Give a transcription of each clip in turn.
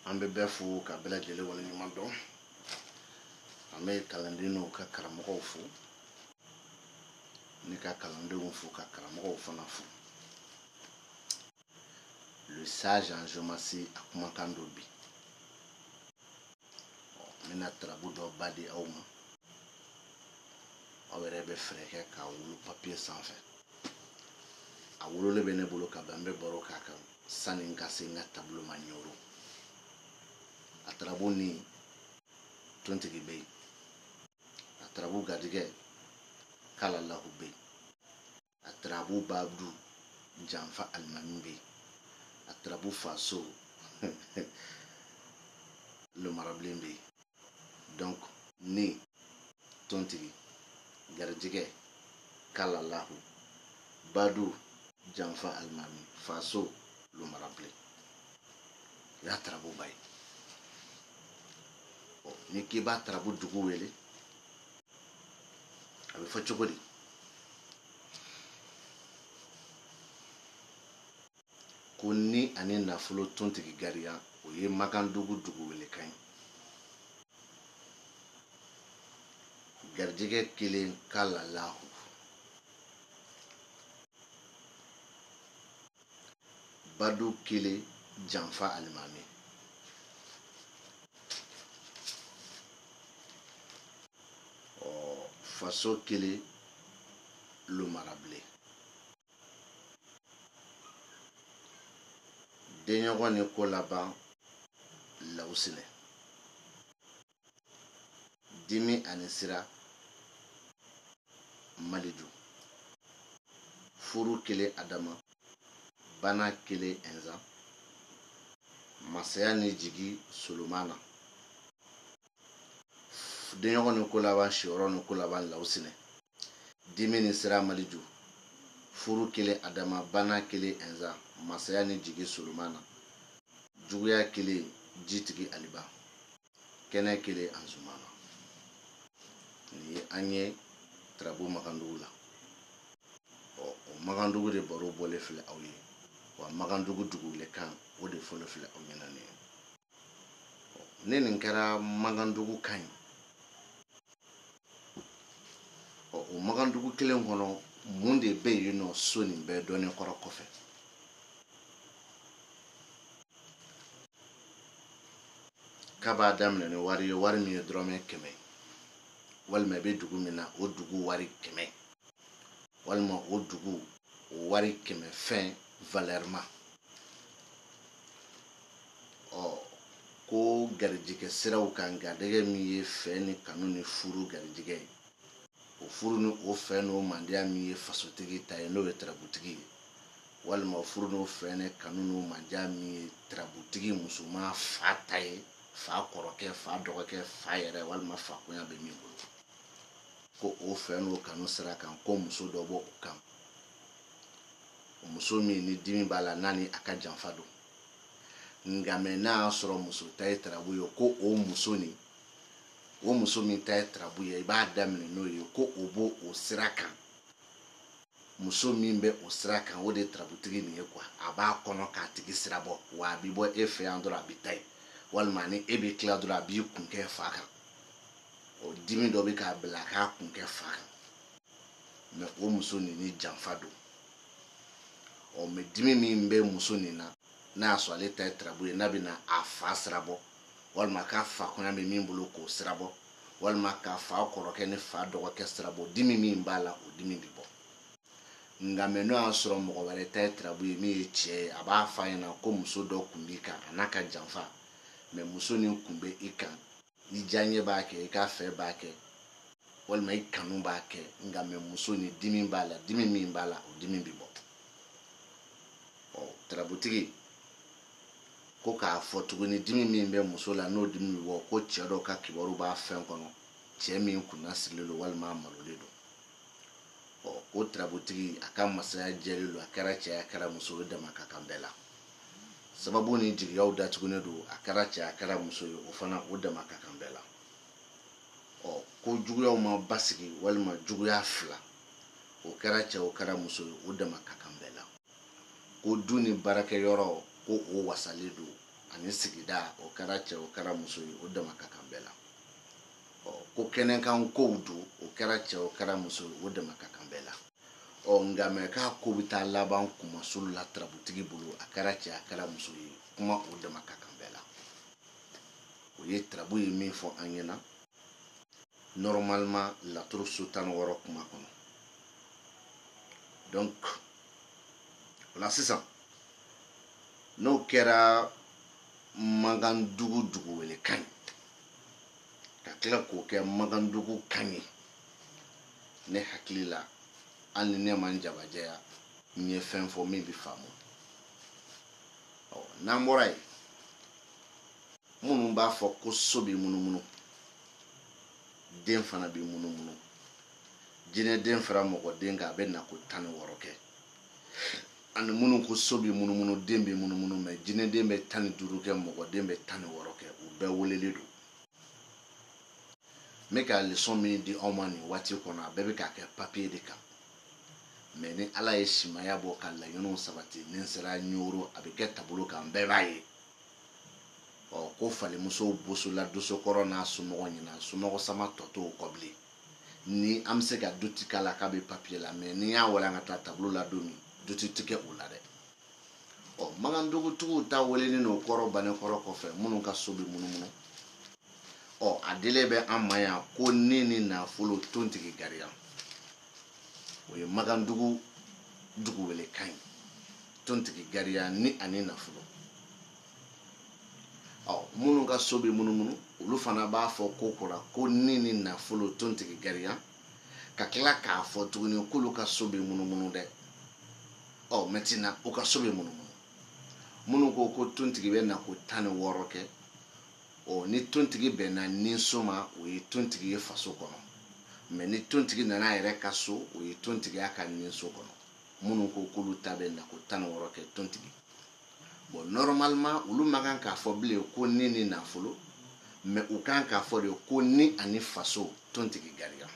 an bɛ bɛɛ fo ka bɛɛ lajɛlen waleɲuman dɔn. An bɛ kalanden n'u ka karamɔgɔw fo, ni ka kalandenw fo ka karamɔgɔw fana fo. Le sage Anjomasi a kumakan dɔ bi. N bɛna tarabu dɔ ba di aw ma. Aw yɛrɛ bɛ fɛɛrɛ kɛ k'a wolo papiye sanfɛ. A wololen bɛ ne bolo ka bɛn, n bɛ baro k'a kan sani n ka se n ka tableau ma ɲɛro. A tarabu ni tontigi bɛ yen, a tarabu garijɛgɛ kalalahu bɛ yen, a tarabu badu janfa alimami bɛ yen, a tarabu faso le marabilen bɛ yen. Donc ni tontigi garijɛgɛ kalalahu badu janfa alimami faso le marabilen, o y'a tarabu ba ye. Ni k'i b'a tarabu dugu wele, a bɛ fɔ cogo di? Ko ni ani nafolo tontigi gariya, o ye Magandugu dugu wele kan ye. Garijɛgɛ kelen kalalahu, badu kelen janfa alimami. Faso kelen lo marabilen. Denɲɔgɔn ni ko laban lawusinɛ. Dimi ani sira Maliju. Furu kelen Adama, bana kelen Ɛnzan, masaya ni jigi Solomana. Denɲɔgɔn ni ko laban Siyɔrɔ ni ko laban lawusinɛ. Dimi ni sira Maliju. Furu kelen Adama, bana kelen Ɛnzan, masaya ni jigi Solomana. Juguya kelen jitigi Aliba. Kɛnɛ kelen Anzumana. Ni an ye tarabu Magandugu la. O Magandugu de baro bɔlen filɛ aw ye. Wa Magandugu dugu wele kan, o de fɔlen filɛ aw ɲɛna nin ye. Ne nin kɛra Magandugu kan ye. O Magandugu kelen kɔnɔ, mun de bɛ yen nɔ so nin bɛɛ dɔnnen kɔrɔ kɔfɛ? K'a b'a daminɛ ni wari ye, wari min ye dɔrɔmɛ 100. Walima i bɛ dugu min na, o dugu wari 100. Walima o dugu o wari 100 fɛn valeur. Ko garijɛgɛ siraw kan, garijɛgɛ min ye fɛ ni kanu ni furu garijɛgɛ ye. O furu ni o fɛ n'o mandiya min ye fasotigi ta ye, n'o ye tarabutigi ye. Walima o furu n'o fɛ ni kanu n'o mandiya min ye tarabutigi musoman fa ta ye, fa kɔrɔkɛ, fa dɔgɔkɛ, fa yɛrɛ, walima fa konya bɛ min bolo. Ko o fɛ n'o kanu sira kan, ko muso dɔ bɔ o kan. O muso min ni dimi b'a la, n'a ni a ka janfa don. Nka mɛ n'a y'a sɔrɔ muso ta ye tarabu ye, ko o muso min ta ye tarabu ye, i b'a daminɛ n'o ye, ko o b'o o sira kan. Muso min bɛ o sira kan, o de ye tarabutigi nin ye quoi. A b'a kɔnɔ k'a tigi sira bɔ, wa a bɛ bɔ e fɛ yan dɔrɔn a bɛ taa ye. Walima ni e bɛ tila dɔrɔn a b'i kun kɛ fa kan. O dimi dɔ bɛ k'a bila a k'a kun kɛ fa kan. Mɛ o muso nin ni janfa don. Mɛ dimi min bɛ muso nin na, n'a y'a sɔrɔ ale ta ye tarabu ye, n'a bɛ na a fa sira bɔ, walima k'a fa konya bɛ min bolo k'o sira bɔ, walima k'a fa kɔrɔkɛ ni fa dɔgɔkɛ sira bɔ, dimi min b'a la, o dimi bɛ bɔ. Nka mɛ n'o y'a sɔrɔ mɔgɔ wɛrɛ ta ye tarabu ye, min ye cɛ ye, a b'a f'a ɲɛna ko muso dɔ kun b'i kan, a n'a ka janfa. Mɛ muso nin kun bɛ i kan, i diyaɲɛ b'a kɛ, i ka fɛ b'a kɛ, walima i kanu b'a kɛ. Nka mɛ muso nin dimi b'a la, dimi min b'a la, o dimi bɛ bɔ. Tarabutigi ko k'a fɔ tuguni, dimi min bɛ muso la, n'o dimi bɛ bɔ, ko cɛ dɔ ka kibaru b'a fɛn kɔnɔ, cɛ min kunna sigilen don, walima a malolen don. O tarabutigi, a ka masaya jɛlen don, a kɛra cɛ, a kɛra muso, o dama ka kan bɛɛ la. Sababu ni jigiyaw datugunen don, a kɛra cɛ, a kɛra muso ye, o fana o dama ka kan bɛɛ la. Ko juguyaw ma basigi, walima juguya fila, o kɛra cɛ, o kɛra muso ye, o dama ka kan bɛɛ la. Ko du ni baarakɛyɔrɔ, ko o wasalen don, ani sigida o kɛra cɛ o kɛra muso ye o dama ka kan bɛɛ la ko kɛnɛkan kow don o kɛra cɛ o kɛra muso ye o dama ka kan bɛɛ la nka mɛ k'a ko bɛ taa laban kumasulu la tarabutigi bolo a kɛra cɛ a kɛra muso ye kuma o dama ka kan bɛɛ la o ye tarabu ye min fɔ an ɲɛna normalement laturu so 16 kuma kɔnɔ donc o la sisan n'o kɛra Magandugu duguwele kan ye ka tila k'o kɛ Magandugu kan ye ne hakili la hali ni ne ma n jabajɛya n ye fɛn fɔ min bɛ faamu n'an bɔra yen minnu b'a fɔ ko so bɛ munumunu den fana bɛ munumunu jinɛden fara mɔgɔden kan a bɛ na ko 16 kɛ ani minnu ko so bɛ munumunu den bɛ munumunu mɛ jinɛden bɛ 15 kɛ mɔgɔden bɛ 16 kɛ u bɛɛ welelen don n bɛ ka leçon min di aw ma nin waati kɔnɔ a bɛɛ bɛ k'a kɛ papier de kan mɛ ni ala ye simaya bɔ ka laɲiniw sabati ni n sera ɲoro a bɛ kɛ tabolo kan bɛɛ b'a ye ko falimusow bosola dosokɔrɔ n'a somɔgɔ ɲina somɔgɔ sama tɔ t'o kɔ bilen ni an bɛ se ka duti k'a la k'a bɛ papier la mɛ ni y'a walankata tabolo la don min duti tɛ kɛ o la dɛ Magandugu ta welelen n'o kɔrɔ banenkɔrɔ kɔfɛ minnu ka so bɛ munumunu a delen bɛ an ma yan ko ni nafolo tontigi gariya o ye Magandugu duguwele kan ye tontigi gariya ni ani nafolo minnu ka so bɛ munumunu olu fana b'a fɔ ko kora ko ni nafolo tontigi gariya ka tila k'a fɔ tuguni k'olu ka so bɛ munumunu dɛ maintenant u ka so bɛ munumunu minnu ko ko tontigi bɛ na ko 16 kɛ ni tontigi bɛnna ni so ma o ye tontigi ye faso kɔnɔ mɛ ni tontigi nana a yɛrɛ ka so o ye tontigiya ka ni so kɔnɔ minnu ko k'olu ta bɛ na ko 16 kɛ tontigi normalement olu ma kan k'a fɔ bilen ko ni nafolo mɛ u kan k'a fɔ de ko ni ani faso tontigi gariya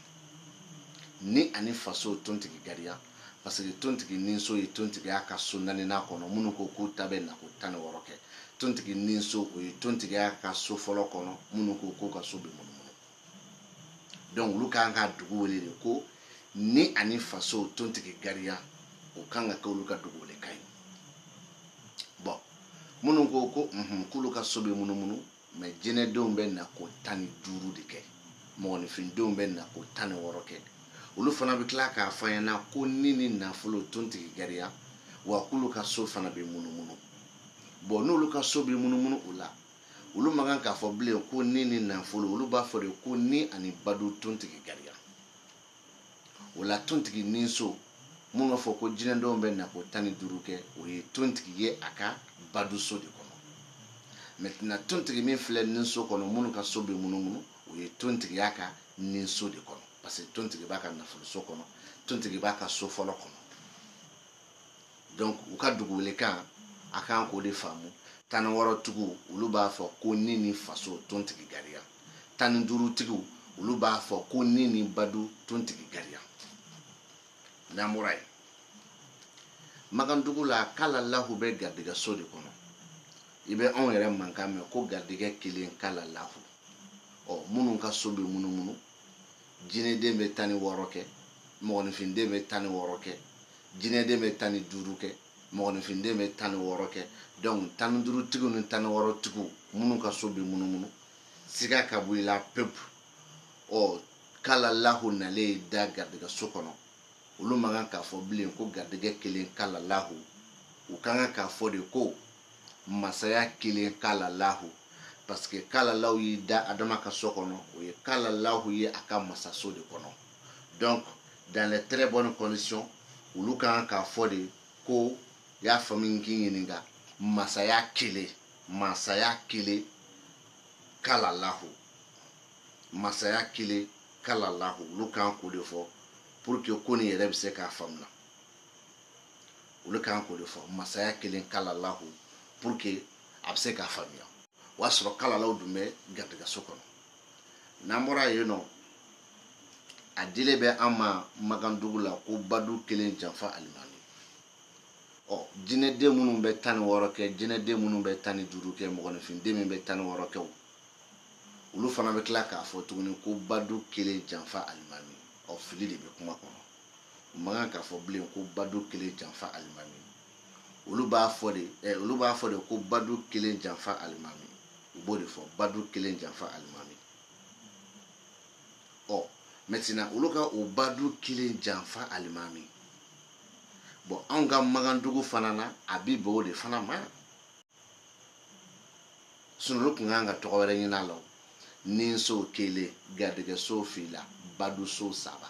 ni ani faso tontigi gariya parce que tontigi ninso ye tontigiya ka so 4nan kɔnɔ minnu ko k'u ta bɛ na ko 16 kɛ tontigi ninso o ye tontigiya ka so fɔlɔ kɔnɔ minnu ko k'u ka so bɛ munumunu donc olu kan ka dugu wele de ko ni ani faso tontigi gariya o kan ka kɛ olu ka dugu wele kan ye minnu ko ko k'olu ka so bɛ munumunu mɛ jinɛdenw bɛ na ko 15 de kɛ mɔgɔninfindenw bɛ na ko 16 kɛ olu fana bɛ tila k'a fɔ an ɲɛna ko ni nafolo tontigi gariya wa k'olu ka so fana bɛ munumunu n'olu ka so bɛ munumunu o la olu ma kan k'a fɔ bilen ko ni nafolo olu b'a fɔ de ko ni ani badu tontigi gariya o la tontigi ninso minnu b'a fɔ ko jinɛdenw bɛ na ko 15 kɛ o ye tontigi ye a ka badu so de kɔnɔ maintenant tontigi min filɛ ninso kɔnɔ minnu ka so bɛ munumunu o ye tontigiya ka ninso de kɔnɔ parce que tontigi b'a ka nafolo so kɔnɔ tontigi b'a ka so fɔlɔ kɔnɔ donc u ka duguwele kan a kan k'o de faamu 16 tigiw olu b'a fɔ ko ni faso tontigi gariya 15 tigiw olu b'a fɔ ko ni badu tontigi gariya n'an bɔra yen Magandugu la k'ala lahu bɛ garijɛgɛ so de kɔnɔ i bɛ anw yɛrɛ mankan mɛn ko garijɛgɛ kelen k'ala lahu minnu ka so bɛ munumunu jinɛden bɛ 16 kɛ mɔgɔninfinden bɛ 16 kɛ jinɛden bɛ 15 kɛ mɔgɔninfinden bɛ 16 kɛ donc 15 tigiw ni 16 tigiw minnu ka so bɛ munumunu siga ka bɔ i la pepu k'ala lahu nalen da garijɛgɛ so kɔnɔ olu ma kan k'a fɔ bilen ko garijɛgɛ kelen k'ala lahu u ka kan k'a fɔ de ko masaya kelen k'ala lahu parce que k'ala lahu y'i da adama ka so kɔnɔ o ye k'ala lahu ye a ka masaso de kɔnɔ donc dans les très bonnes conditions olu ka kan k'a fɔ de ko y'a faamu k'i ɲininka masaya kelen k'ala lahu masaya kelen k'ala lahu olu ka kan k'o de fɔ pour que ko nin yɛrɛ bɛ se k'a faamuya olu ka kan k'o de fɔ masaya kelen k'ala lahu pour que a bɛ se k'a faamuya o y'a sɔrɔ k'ala lahu dun bɛ garijɛgɛ so kɔnɔ n'an bɔra yen nɔ a dilen bɛ an ma Magandugu la ko badu kelen janfa alimami ɔ jinɛden minnu bɛ 16 kɛ jinɛden minnu bɛ 15 kɛ mɔgɔninfin min bɛ 16 kɛ olu fana bɛ tila k'a fɔ tuguni ko badu kelen janfa alimami ɔ fili de bɛ kuma kɔnɔ u man kan k'a fɔ bilen ko badu kelen janfa alimami olu b'a fɔ de ko badu kelen janfa alimami u b'o de fɔ badu kelen janfa alimami ɔ maintenant olu ka o badu kelen janfa alimami bon anw ka Magandugu fana na a bi bɛn o de fana ma sinon olu tun kan ka tɔgɔ wɛrɛ ɲini a la ni so kelen garijɛgɛso fila badu so saba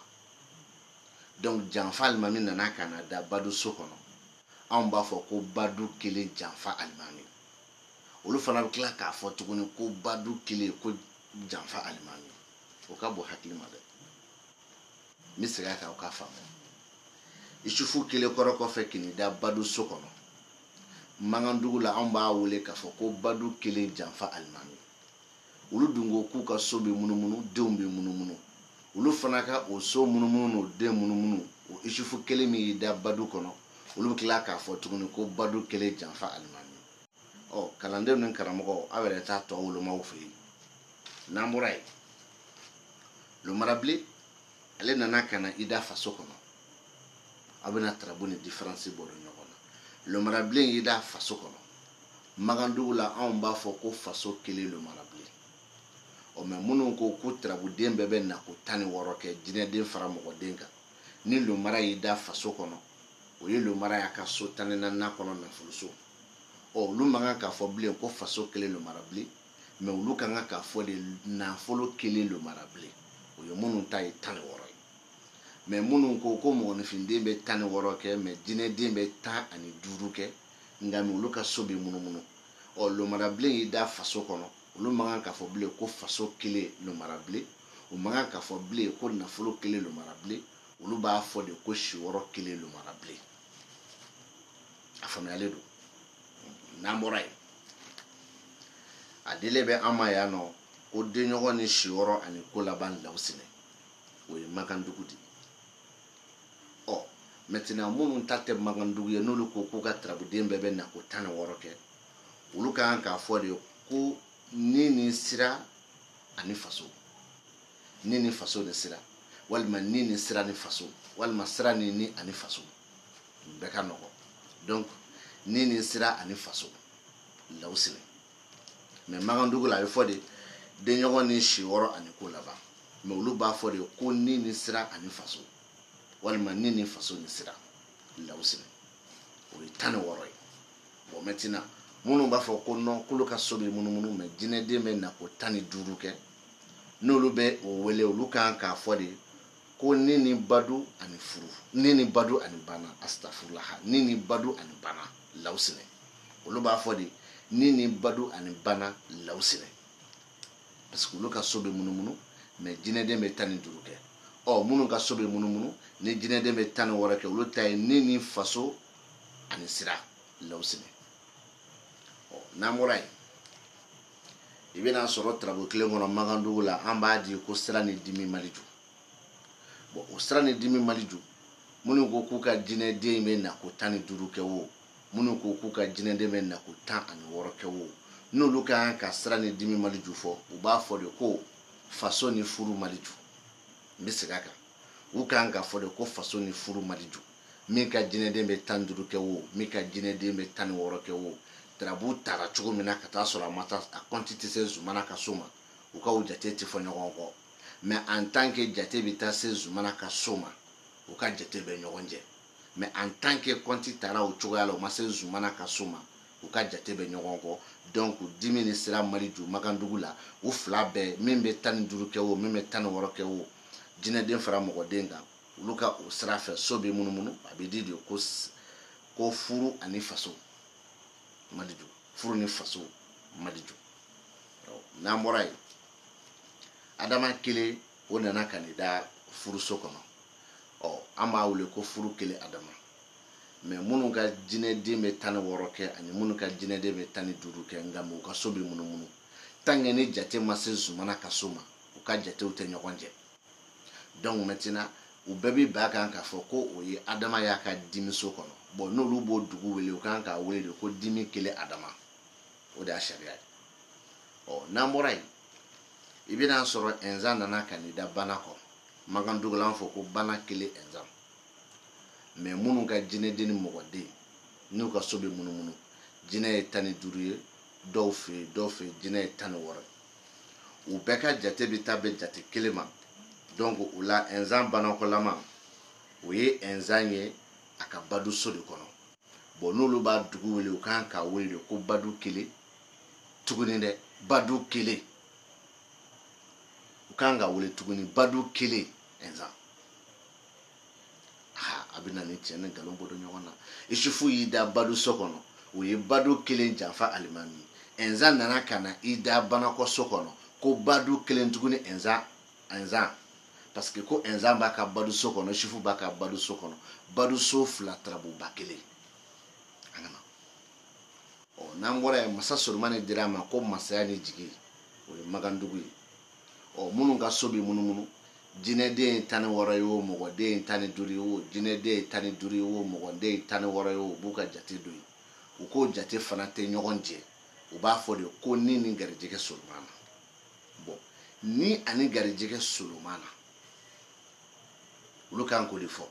donc janfa alimami nana ka na da badu so kɔnɔ anw b'a fɔ ko badu kelen janfa alimami olu fana bɛ tila k'a fɔ tuguni ko badu kelen ko janfa alimami o ka bon hakili ma dɛ n bɛ segin a kan o k'a faamu isufu kelen kɔrɔ kɔfɛ k'i da badu so kɔnɔ Magandugu la anw b'a wele k'a fɔ ko badu kelen janfa alimami olu dun ko k'u ka so bɛ munumunu denw bɛ munumunu olu fana ka o so munumunu n'o den munumunu o isufu kelen min y'i da badu kɔnɔ olu bɛ tila k'a fɔ tuguni ko badu kelen janfa alimami ɔ kalandenw ni karamɔgɔw aw yɛrɛ t'a tɔ wolomaw fɛ yen n'an bɔra yen Lomarabilen ale nana ka na i da faso kɔnɔ aw bɛna tarabu ni différence bɔ ɲɔgɔn na Lomarabilen y'i da faso kɔnɔ Magandugu la anw b'a fɔ ko faso kelen Lomarabilen ɔ mais minnu ko ko tarabuden bɛɛ bɛ nako 16 kɛ jinɛden fara mɔgɔden kan ni Lomara y'i da faso kɔnɔ o ye Lomara y'a ka so 14 kɔnɔ nafoloso ɔ olu man kan k'a fɔ bilen ko faso kelen Lomarabilen mais olu kan kan k'a fɔ de nafolo kelen Lomarabilen o ye minnu ta ye 16 ye mais minnu ko ko mɔgɔninfinden bɛ 16 kɛ mais jinɛden bɛ 15 kɛ nka mais olu ka so bɛ munumunu ɔ Lomarabilen y'i da faso kɔnɔ olu man kan k'a fɔ bilen ko faso kelen Lomarabilen u man kan k'a fɔ bilen ko nafolo kelen Lomarabilen olu b'a fɔ de ko siyɔrɔ kelen Lomarabilen a faamuyalen don n'an bɔra yen a delen bɛ an ma yan nɔ ko denɲɔgɔn ni siyɔrɔ ani ko laban lawusinɛ o ye Magandugu de ɔ maintenant minnu ta tɛ Magandugu ye n'olu ko k'u ka tarabuden bɛɛ bɛ nako 16 kɛ olu ka kan k'a fɔ de ko ni nin sira ani faso ni nin faso ni sira walima ni nin sira ni faso walima sira ni ani faso bɛɛ ka nɔgɔ donc ni nin sira ani faso lawusinɛ mais Magandugu la a bɛ fɔ de denɲɔgɔn ni siyɔrɔ ani ko laban mais olu b'a fɔ de ko ni nin sira ani faso walima ni nin faso ni sira lawusinɛ o ye 16 ye bon maintenant minnu b'a fɔ ko non k'olu ka so bɛ munumunu mais jinɛden bɛ nako 15 kɛ n'olu bɛ o wele olu kan k'a fɔ de ko ni ni badu ani furu ni ni badu ani bana astafurlaha ni ni badu ani bana lawusinɛ olu b'a fɔ de ni ni badu ani bana lawusinɛ parce que olu ka so bɛ munumunu mais jinɛden bɛ 15 kɛ ɔ minnu ka so bɛ munumunu ni jinɛden bɛ 16 kɛ olu ta ye ni ni faso ani sira lawusinɛ ɔ n'an bɔra yen i bɛna sɔrɔ tarabu kelen kɔnɔ Magandugu la an b'a di ko sira ni dimi Maliju bon o sira ni dimi Maliju minnu ko k'u ka jinɛden bɛ nako 15 kɛ o minnu ko k'u ka jinɛden bɛ nako 16 kɛ o n'olu ka kan ka sira ni dimi Maliju fɔ u b'a fɔ de ko faso ni furu Maliju n bɛ segin a kan u ka kan ka fɔ de ko faso ni furu Maliju min ka jinɛden bɛ 15 kɛ o min ka jinɛden bɛ 16 kɛ o tarabu taara cogo min na ka taa sɔrɔ a ma taa a compte tɛ se Zumana ka so ma u ka o jate tɛ fɔ ɲɔgɔn kɔ mais en tant que jate bɛ taa se Zumana ka so ma u ka jate bɛ ɲɔgɔn jɛ mais en tant que compte taara o cogoya la o ma se Zumana ka so ma u ka jate bɛ ɲɔgɔn kɔ donc dimi ni sira Maliju Magandugu la u fila bɛɛ min bɛ 15 kɛ o min bɛ 16 kɛ o jinɛden fara mɔgɔden kan olu ka o sira fɛ so bɛ munumunu a bɛ di de ko furu ani faso Maliju furu ni faso Maliju n'an bɔra yen Adama kelen o nana ka n'i da furuso kɔnɔ ɔ an b'a wele ko furu kelen Adama mais minnu ka jinɛden bɛ 16 kɛ ani minnu ka jinɛden bɛ 15 kɛ nka u ka so bɛ munumunu tant que ni jate ma se Zumana ka so ma u ka jatew tɛ ɲɔgɔn jɛ donc maintenant u bɛɛ bi ba kan k'a fɔ ko o ye Adama y'a ka dimi so kɔnɔ. Bon n'olu b'o dugu wele u kan k'a wele de ko dimi kelen Adama. O de y'a sariya ye. N'an bɔra yen i bɛna sɔrɔ Ɛnzan nana ka n'i da bana kɔ. Makandugu la fɔ ko bana kelen Ɛnzan. Mais minnu ka jinɛden ni mɔgɔden n'u ka so bɛ munumunu jinɛ ye 15 ye dɔw fɛ jinɛ ye 16 ye. U bɛɛ ka jate bɛ taa bɛn jate kelen ma. Donc o la Ɛnzan banakɔlama o ye Ɛnzan ye a ka badu so de kɔnɔ. Bon n'olu b'a dugu wele u kan k'a wele de ko badu kelen tuguni dɛ badu kelen. U kan k'a wele tuguni badu kelen Ɛnzan. A bɛ na ni cɛ ni nkalon bɔ ɲɔgɔn na. Isufu y'i da badu so kɔnɔ o ye badu kelen janfa alimami. Ɛnzan nana ka na i da banakɔ so kɔnɔ ko badu kelen tuguni Ɛnzan. Parce que ko Ɛnzan b'a ka badu so kɔnɔ Isufu b'a ka badu so kɔnɔ. Badu so 2 tarabuba kelen. N'an bɔra yen masa Solomani dira ma ko masaya ni jigi o ye Makandugu ye. Minnu ka so bɛ munumunu jinɛden ye 16 ye o mɔgɔden ye 15 ye o jinɛden ye 15 ye o mɔgɔden ye 16 ye o b'u ka jate don ye. U k'o jate fana tɛ ɲɔgɔn jɛ. U b'a fɔ de ko ni garijɛgɛ Solomana. Bon ni ani garijɛgɛ Solomana olu kan k'o de fɔ.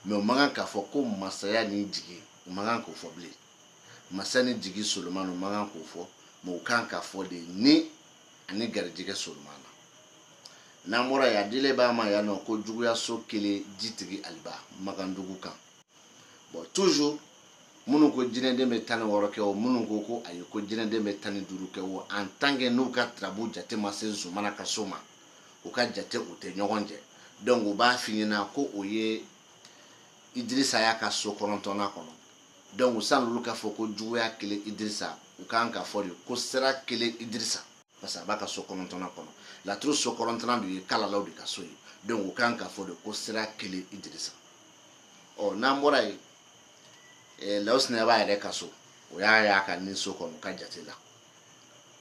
Mais u man kan k'a fɔ ko masaya ni jigi u man kan k'o fɔ bilen. Masaya ni jigi Solomana u man kan k'o fɔ. Mais u kan k'a fɔ de ni ani garijɛgɛ Solomana. N'an bɔra yen a dilen b'a ma yan nɔ ko juguyaso kelen jitigi Aliba Makandugu kan. Bon toujours minnu ko jinɛden bɛ 16 kɛ o minnu ko ayi ko jinɛden bɛ 15 kɛ o en tant que n'u ka tarabu jate ma se Zumana ka so ma u ka jate u tɛ ɲɔgɔn jɛ. Donc u b'a f'i ɲɛna ko o ye Idrissa y'a ka so 9nan kɔnɔ. Donc san'olu ka fɔ ko juguya kelen Idrissa u kan ka fɔ de ko sira kelen Idrissa. Parce que a b'a ka so 9nan kɔnɔ. Laturu so 9nan de ye kalalaw de ka so ye. Donc u kan ka fɔ de ko sira kelen Idrissa. N'an bɔra yen Lawusina b'a yɛrɛ ka so o y'a ka nin so kɔnɔ ka jate la.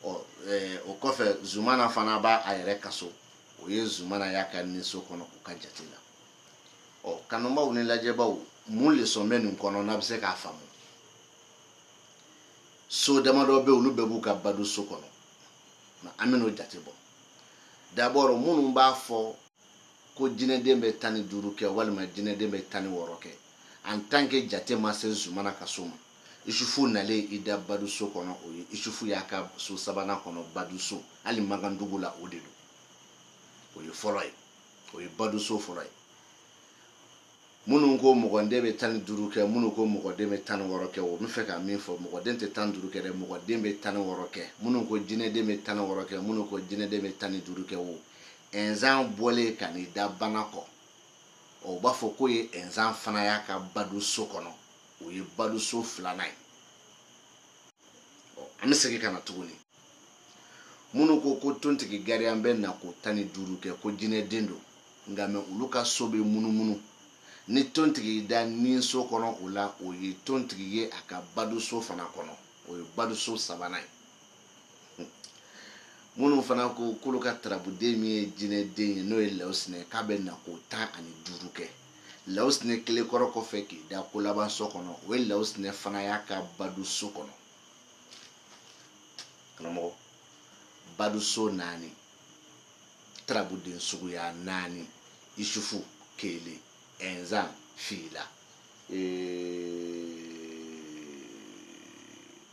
O kɔfɛ Zumana fana b'a yɛrɛ ka so o ye Zumana y'a ka nin so kɔnɔ u ka jate la. Kanubaw ni lajɛbaw mun leçon bɛ nin kɔnɔ n'a bɛ se k'a faamu. So damadɔ bɛ olu bɛɛ b'u ka badu so kɔnɔ. An bɛ n'o jate bɔ. D'abord minnu b'a fɔ ko jinɛden bɛ 15 kɛ walima jinɛden bɛ 16 kɛ en tant que jate ma se Zumana ka so ma. Isufu nalen i da badu so kɔnɔ o ye Isufu y'a ka so 3nan kɔnɔ badu so. Hali Makandugu la o de don. O ye fɔlɔ ye. O ye badu so fɔlɔ ye. Minnu ko mɔgɔden bɛ 15 kɛ minnu ko mɔgɔden bɛ 16 kɛ o bɛ fɛ ka min fɔ mɔgɔden tɛ 15 kɛ dɛ mɔgɔden bɛ 16 kɛ. Minnu ko jinɛden bɛ 16 kɛ minnu ko jinɛden bɛ 15 kɛ o. Ɛnzan bɔlen ka n'i da bana kɔ. U b'a fɔ ko ye Ɛnzan fana y'a ka badu so kɔnɔ. O ye badu so 2nan ye. An bɛ segin ka na tuguni. Minnu ko tontigi gariyan bɛ na ko 15 kɛ ko jinɛden don. Nka mais olu ka so bɛ munumunu. Ni tontigi da nin so kɔnɔ o la o ye tontigi ye a ka badu so fana kɔnɔ. O ye badu so 3nan ye. Minnu fana ko k'olu ka tarabuden min ye jinɛden ye n'o ye Lawusina k'a bɛ na ko 15 kɛ. Lawusina kelen kɔrɔ kɔfɛ k'i da ko laban so kɔnɔ o ye Lawusina fana y'a ka badu so kɔnɔ. Karamɔgɔ badu so 4 tarabuden suguya 4 Isufu kelen Ɛnzan fila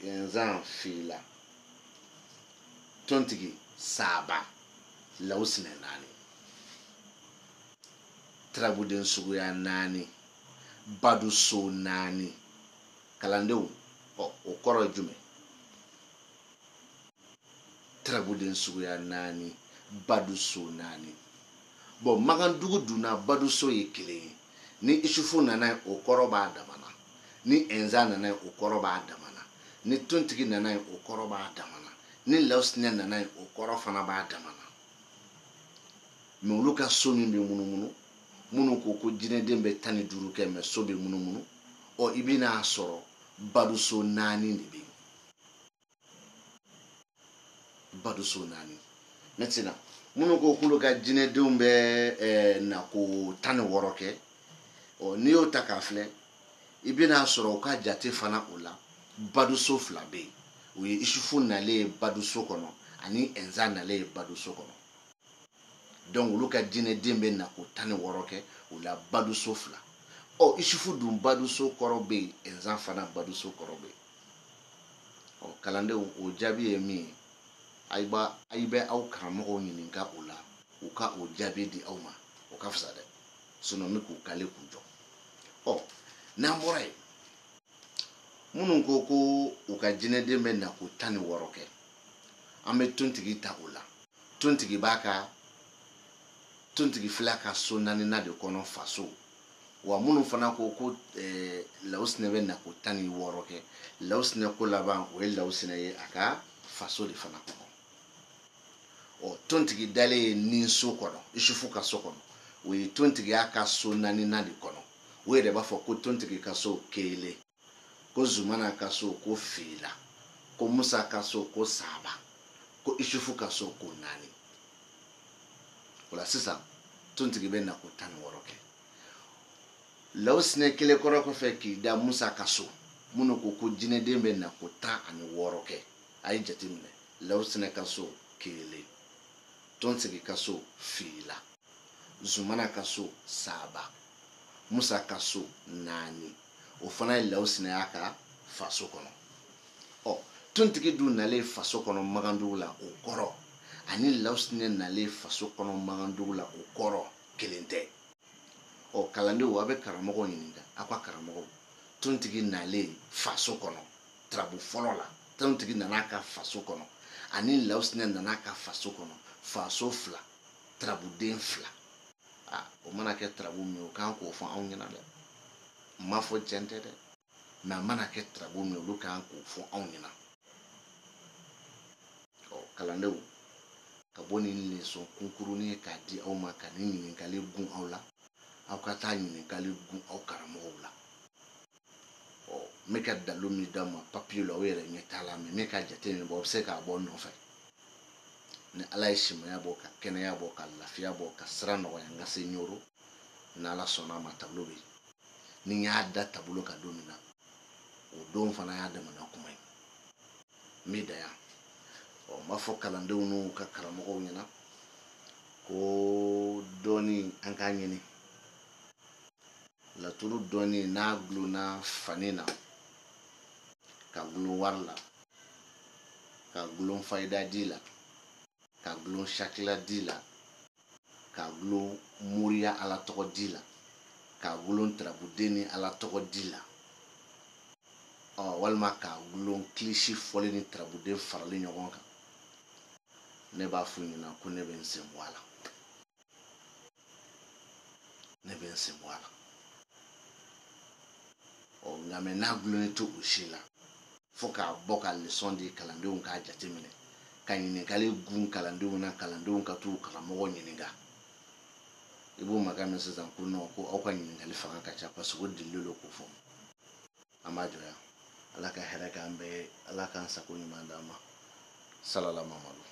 Ɛnzan fila tontigi saba Lawusina 4 tarabuden suguya 4 badu so 4 kalandenw o kɔrɔ ye jumɛn? Tarabuden suguya 4 badu so 4. Bon Makandugu donna badu so ye kelen ye. Ni Isufu nana o kɔrɔ b'a damana. Ni Ɛnzan nana o kɔrɔ b'a damana. Ni tontigi nana o kɔrɔ b'a damana. Ni Lawusina nana o kɔrɔ fana b'a damana. Mais olu ka so min bɛ munumunu minnu ko jinɛden bɛ 15 kɛ mais so bɛ munumunu i bɛna sɔrɔ badu so 4 de bɛ yen. Badu so 4. Maintenant minnu ko k'olu ka jinɛdenw bɛ nako 16 kɛ n'i y'o ta k'a filɛ i bɛna sɔrɔ u ka jate fana o la baduso 2 bɛ yen o ye Isufu nalen ye baduso kɔnɔ ani Enza nalen ye baduso kɔnɔ donc olu ka jinɛden bɛ nako 16 kɛ o la baduso 2 Isufu dun baduso kɔrɔ bɛ yen Enza fana baduso kɔrɔ bɛ yen kalandenw o jaabi ye min ye ayi bɛ aw karamɔgɔw ɲininka o la u ka o jaabi di aw ma o ka fisa dɛ sinon n bɛ k'u kale k'u jɔ n'an bɔra yen minnu ko ko u ka jinɛden bɛ nako 16 kɛ an bɛ tontigi ta o la tontigi filɛ ka so 4nan de kɔnɔ faso wa minnu fana ko ko Lawusinɛ bɛ nako 16 kɛ Lawusinɛ ko laban o ye Lawusinɛ ye a ka faso de fana kɔnɔ tontigi dalen ye Ninso kɔnɔ Isufu ka so kɔnɔ o ye tontigiya ka so 4nan de kɔnɔ o yɛrɛ b'a fɔ ko tontigi ka so kelen ko Zumana ka so ko Fila ko Musa ka so ko Saba ko Isufu ka so ko 4 ola sisan tontigi bɛ nako 16 kɛ Lawusinɛ kelen kɔrɔ kɔfɛ k'i da Musa ka so minnu ko jinɛden bɛ nako 16 kɛ a ye jate minɛ Lawusinɛ ka so kelen tontigi ka so Fila Zumana ka so Saba Musa ka so 4 o fana ye Lawusinɛ y'a ka faso kɔnɔ tontigi dun nalen faso kɔnɔ Magandugu la o kɔrɔ ani Lawusinɛ nalen faso kɔnɔ Magandugu la o kɔrɔ kelen tɛ kalandenw a bɛ karamɔgɔw ɲininka aw ka karamɔgɔw tontigi nalen faso kɔnɔ tarabu fɔlɔ la tontigi nana ka faso kɔnɔ ani Lawusinɛ nana ka faso kɔnɔ faso 2 tarabuden 2 o mana kɛ tarabu min o kan k'o fɔ anw ɲɛna dɛ n m'a fɔ tiɲɛ tɛ dɛ mais a mana kɛ tarabu min olu kan k'o fɔ anw ɲɛna kalandenw ka bɔ ni leçon kunkurunin ye k'a di aw ma ka ni ɲininkali gun aw la aw ka taa ɲininkali gun aw karamɔgɔw la n bɛ ka dalilu min d'aw ma papier la o yɛrɛ ɲɛ t'a la mais n bɛ ka jateminɛ bɔ aw bɛ se k'a bɔ nɔfɛ ni Ala ye simaya bɔ ka kɛnɛya bɔ ka lafiya bɔ ka sira nɔgɔya n ka se Ɲoro ni Ala sɔnna a ma tableau bɛ ni n y'a da tableau kan don min na o don fana y'a damana kuma ye n bɛ dan yan n b'a fɔ kalandenw n'u ka karamɔgɔw ɲɛna ko dɔɔni an k'a ɲini laturu dɔɔni n'a gulonna fani na ka gulon wari la ka gulon fayida di la ka gulon sakila di la ka gulon moriya Ala tɔgɔ di la ka gulon tarabuden ni Ala tɔgɔ di la walima ka gulon kilisi fɔli ni tarabuden farali ɲɔgɔn kan ne b'a fɔ ɲɛna ko ne bɛ n sen bɔ a la nka mɛ n'a gulonnen to o si la fo k'a bɔ ka leçon di kalandenw k'a jateminɛ ka ɲininkali gun kalandenw na kalandenw ka t'u karamɔgɔ ɲininka i b'o makan mɛn sisan ko non ko aw ka ɲininkali fanga ka ca parce que o delilen don k'o fɔ an b'a jɔ yan Ala ka hɛrɛ k'an bɛɛ ye Ala k'an sago ɲuman d'an ma salala Mamadu